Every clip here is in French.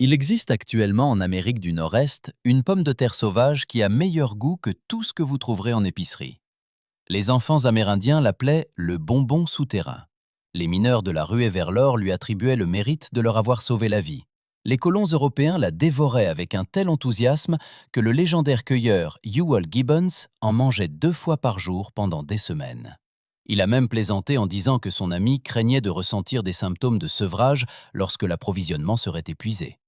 Il existe actuellement en Amérique du Nord-Est une pomme de terre sauvage qui a meilleur goût que tout ce que vous trouverez en épicerie. Les enfants amérindiens l'appelaient le bonbon souterrain. Les mineurs de la ruée vers l'or lui attribuaient le mérite de leur avoir sauvé la vie. Les colons européens la dévoraient avec un tel enthousiasme que le légendaire cueilleur Ewell Gibbons en mangeait 2 fois par jour pendant des semaines. Il a même plaisanté en disant que son ami craignait de ressentir des symptômes de sevrage lorsque l'approvisionnement serait épuisé.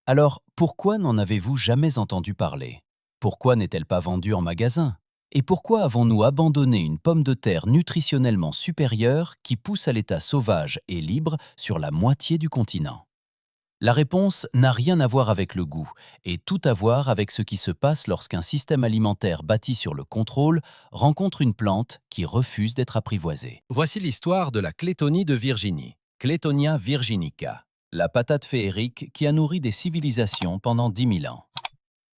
Alors, pourquoi n'en avez-vous jamais entendu parler? Pourquoi n'est-elle pas vendue en magasin? Et pourquoi avons-nous abandonné une pomme de terre nutritionnellement supérieure qui pousse à l'état sauvage et libre sur la moitié du continent? La réponse n'a rien à voir avec le goût, et tout à voir avec ce qui se passe lorsqu'un système alimentaire bâti sur le contrôle rencontre une plante qui refuse d'être apprivoisée. Voici l'histoire de la clétonie de Virginie, Clétonia virginica, la patate féerique qui a nourri des civilisations pendant 10 000 ans.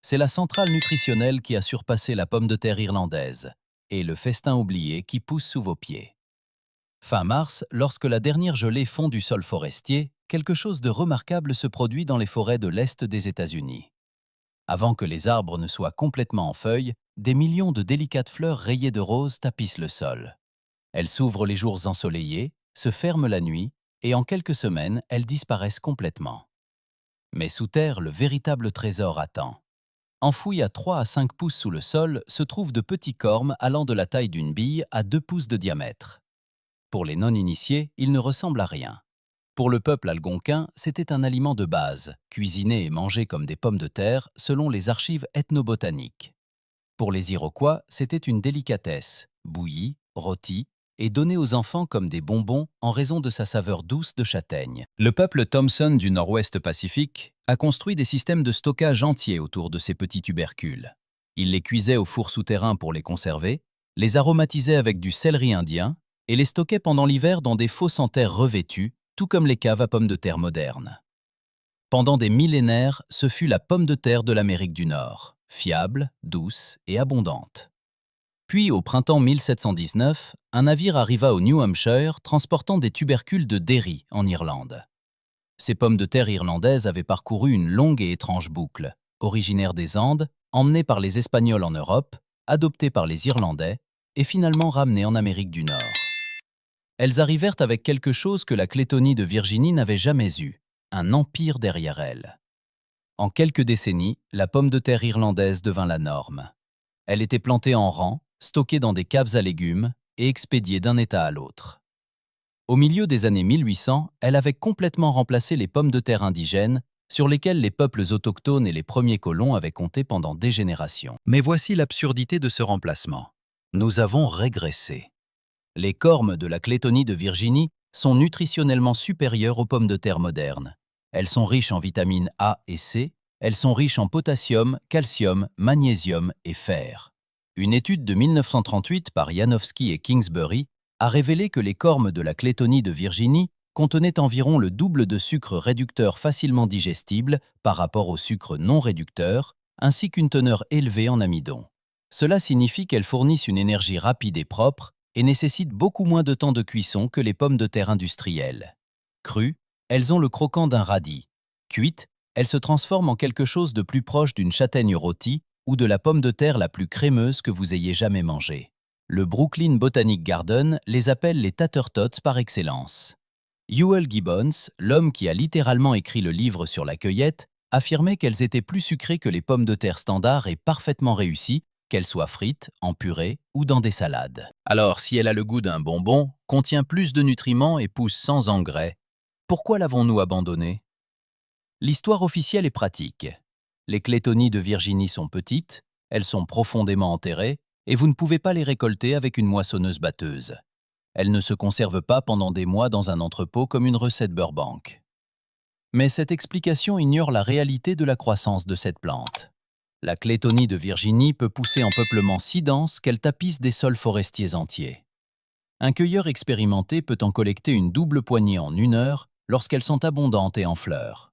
C'est la centrale nutritionnelle qui a surpassé la pomme de terre irlandaise, et le festin oublié qui pousse sous vos pieds. Fin mars, lorsque la dernière gelée fond du sol forestier, quelque chose de remarquable se produit dans les forêts de l'Est des États-Unis. Avant que les arbres ne soient complètement en feuilles, des millions de délicates fleurs rayées de rose tapissent le sol. Elles s'ouvrent les jours ensoleillés, se ferment la nuit, et en quelques semaines, elles disparaissent complètement. Mais sous terre, le véritable trésor attend. Enfouis à 3 à 5 pouces sous le sol se trouvent de petits cormes allant de la taille d'une bille à 2 pouces de diamètre. Pour les non-initiés, ils ne ressemblent à rien. Pour le peuple algonquin, c'était un aliment de base, cuisiné et mangé comme des pommes de terre selon les archives ethnobotaniques. Pour les Iroquois, c'était une délicatesse, bouillie, rôtie et donnée aux enfants comme des bonbons en raison de sa saveur douce de châtaigne. Le peuple Thompson du Nord-Ouest Pacifique a construit des systèmes de stockage entiers autour de ces petits tubercules. Il les cuisait au four souterrain pour les conserver, les aromatisait avec du céleri indien et les stockait pendant l'hiver dans des fosses en terre revêtues, tout comme les caves à pommes de terre modernes. Pendant des millénaires, ce fut la pomme de terre de l'Amérique du Nord, fiable, douce et abondante. Puis, au printemps 1719, un navire arriva au New Hampshire transportant des tubercules de Derry, en Irlande. Ces pommes de terre irlandaises avaient parcouru une longue et étrange boucle, originaires des Andes, emmenées par les Espagnols en Europe, adoptées par les Irlandais et finalement ramenées en Amérique du Nord. Elles arrivèrent avec quelque chose que la clétonie de Virginie n'avait jamais eu, un empire derrière elle. En quelques décennies, la pomme de terre irlandaise devint la norme. Elle était plantée en rang, stockée dans des caves à légumes et expédiée d'un état à l'autre. Au milieu des années 1800, elle avait complètement remplacé les pommes de terre indigènes sur lesquelles les peuples autochtones et les premiers colons avaient compté pendant des générations. Mais voici l'absurdité de ce remplacement. Nous avons régressé. Les cormes de la clétonie de Virginie sont nutritionnellement supérieures aux pommes de terre modernes. Elles sont riches en vitamines A et C, elles sont riches en potassium, calcium, magnésium et fer. Une étude de 1938 par Janowski et Kingsbury a révélé que les cormes de la clétonie de Virginie contenaient environ le double de sucre réducteur facilement digestible par rapport au sucre non réducteur, ainsi qu'une teneur élevée en amidon. Cela signifie qu'elles fournissent une énergie rapide et propre et nécessitent beaucoup moins de temps de cuisson que les pommes de terre industrielles. Crues, elles ont le croquant d'un radis. Cuites, elles se transforment en quelque chose de plus proche d'une châtaigne rôtie ou de la pomme de terre la plus crémeuse que vous ayez jamais mangée. Le Brooklyn Botanic Garden les appelle les tater tots par excellence. Ewell Gibbons, l'homme qui a littéralement écrit le livre sur la cueillette, affirmait qu'elles étaient plus sucrées que les pommes de terre standard et parfaitement réussies, qu'elles soient frites, en purée ou dans des salades. Alors, si elle a le goût d'un bonbon, contient plus de nutriments et pousse sans engrais, pourquoi l'avons-nous abandonnée? L'histoire officielle est pratique. Les clétonies de Virginie sont petites, elles sont profondément enterrées, et vous ne pouvez pas les récolter avec une moissonneuse-batteuse. Elles ne se conservent pas pendant des mois dans un entrepôt comme une recette Burbank. Mais cette explication ignore la réalité de la croissance de cette plante. La clétonie de Virginie peut pousser en peuplement si dense qu'elle tapisse des sols forestiers entiers. Un cueilleur expérimenté peut en collecter une double poignée en 1 heure lorsqu'elles sont abondantes et en fleurs.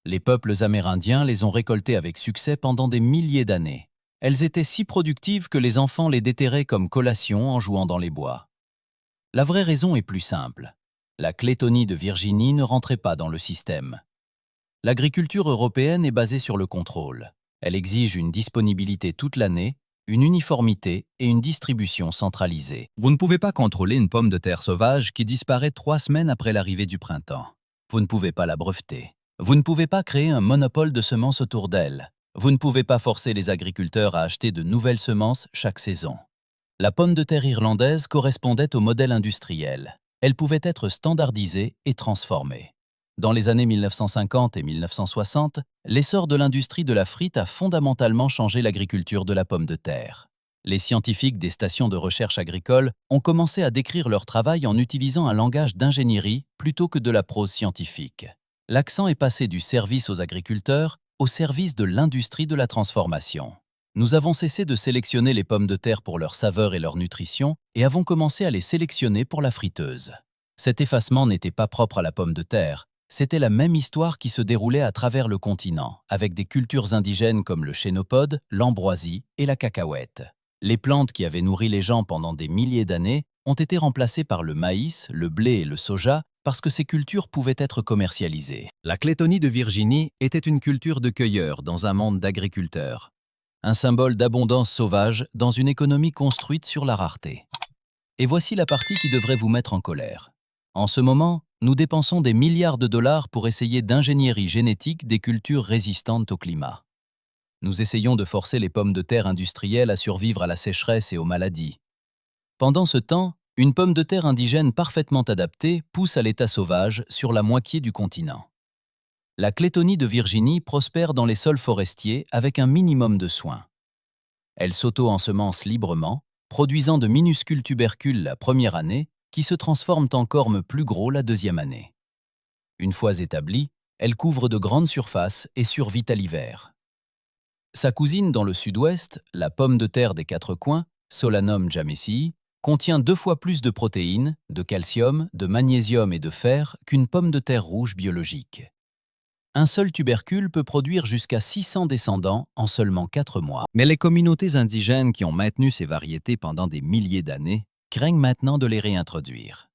Les peuples amérindiens les ont récoltées avec succès pendant des milliers d'années. Elles étaient si productives que les enfants les déterraient comme collation en jouant dans les bois. La vraie raison est plus simple. La clétonie de Virginie ne rentrait pas dans le système. L'agriculture européenne est basée sur le contrôle. Elle exige une disponibilité toute l'année, une uniformité et une distribution centralisée. Vous ne pouvez pas contrôler une pomme de terre sauvage qui disparaît 3 semaines après l'arrivée du printemps. Vous ne pouvez pas la breveter. Vous ne pouvez pas créer un monopole de semences autour d'elle. Vous ne pouvez pas forcer les agriculteurs à acheter de nouvelles semences chaque saison. La pomme de terre irlandaise correspondait au modèle industriel. Elle pouvait être standardisée et transformée. Dans les années 1950 et 1960, l'essor de l'industrie de la frite a fondamentalement changé l'agriculture de la pomme de terre. Les scientifiques des stations de recherche agricole ont commencé à décrire leur travail en utilisant un langage d'ingénierie plutôt que de la prose scientifique. L'accent est passé du service aux agriculteurs au service de l'industrie de la transformation. Nous avons cessé de sélectionner les pommes de terre pour leur saveur et leur nutrition et avons commencé à les sélectionner pour la friteuse. Cet effacement n'était pas propre à la pomme de terre. C'était la même histoire qui se déroulait à travers le continent, avec des cultures indigènes comme le chénopode, l'ambroisie et la cacahuète. Les plantes qui avaient nourri les gens pendant des milliers d'années ont été remplacées par le maïs, le blé et le soja parce que ces cultures pouvaient être commercialisées. La Clétonie de Virginie était une culture de cueilleurs dans un monde d'agriculteurs. Un symbole d'abondance sauvage dans une économie construite sur la rareté. Et voici la partie qui devrait vous mettre en colère. En ce moment, nous dépensons des milliards de dollars pour essayer d'ingénierie génétique des cultures résistantes au climat. Nous essayons de forcer les pommes de terre industrielles à survivre à la sécheresse et aux maladies. Pendant ce temps, une pomme de terre indigène parfaitement adaptée pousse à l'état sauvage sur la moitié du continent. La Clétonie de Virginie prospère dans les sols forestiers avec un minimum de soins. Elle s'auto-ensemence librement, produisant de minuscules tubercules la première année, qui se transforment en cormes plus gros la deuxième année. Une fois établie, elle couvre de grandes surfaces et survit à l'hiver. Sa cousine dans le sud-ouest, la pomme de terre des quatre coins, Solanum jamesii, contient 2 fois plus de protéines, de calcium, de magnésium et de fer qu'une pomme de terre rouge biologique. Un seul tubercule peut produire jusqu'à 600 descendants en seulement 4 mois. Mais les communautés indigènes qui ont maintenu ces variétés pendant des milliers d'années craignent maintenant de les réintroduire.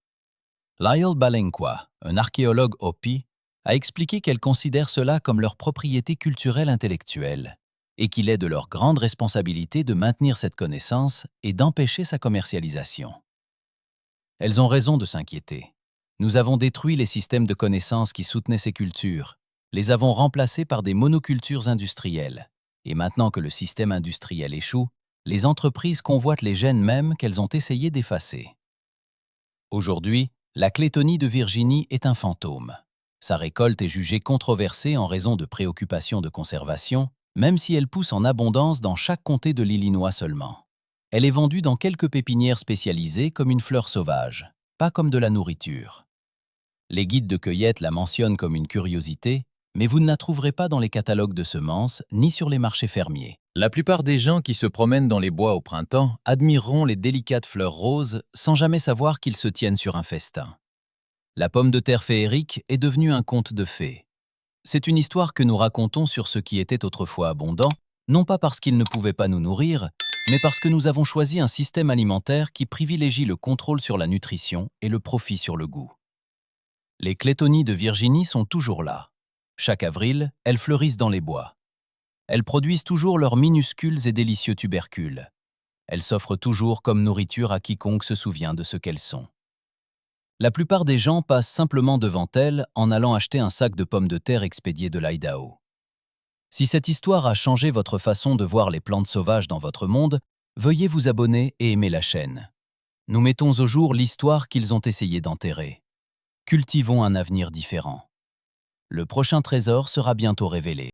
Lyle Balenqua, un archéologue Hopi, a expliqué qu'elles considèrent cela comme leur propriété culturelle intellectuelle et qu'il est de leur grande responsabilité de maintenir cette connaissance et d'empêcher sa commercialisation. Elles ont raison de s'inquiéter. Nous avons détruit les systèmes de connaissances qui soutenaient ces cultures, les avons remplacés par des monocultures industrielles. Et maintenant que le système industriel échoue, les entreprises convoitent les gènes mêmes qu'elles ont essayé d'effacer. Aujourd'hui, la Clétonie de Virginie est un fantôme. Sa récolte est jugée controversée en raison de préoccupations de conservation, même si elle pousse en abondance dans chaque comté de l'Illinois seulement. Elle est vendue dans quelques pépinières spécialisées comme une fleur sauvage, pas comme de la nourriture. Les guides de cueillette la mentionnent comme une curiosité, mais vous ne la trouverez pas dans les catalogues de semences ni sur les marchés fermiers. La plupart des gens qui se promènent dans les bois au printemps admireront les délicates fleurs roses sans jamais savoir qu'ils se tiennent sur un festin. La pomme de terre féerique est devenue un conte de fées. C'est une histoire que nous racontons sur ce qui était autrefois abondant, non pas parce qu'il ne pouvait pas nous nourrir, mais parce que nous avons choisi un système alimentaire qui privilégie le contrôle sur la nutrition et le profit sur le goût. Les Clétonies de Virginie sont toujours là. Chaque avril, elles fleurissent dans les bois. Elles produisent toujours leurs minuscules et délicieux tubercules. Elles s'offrent toujours comme nourriture à quiconque se souvient de ce qu'elles sont. La plupart des gens passent simplement devant elles en allant acheter un sac de pommes de terre expédié de l'Idaho. Si cette histoire a changé votre façon de voir les plantes sauvages dans votre monde, veuillez vous abonner et aimer la chaîne. Nous mettons au jour l'histoire qu'ils ont essayé d'enterrer. Cultivons un avenir différent. Le prochain trésor sera bientôt révélé.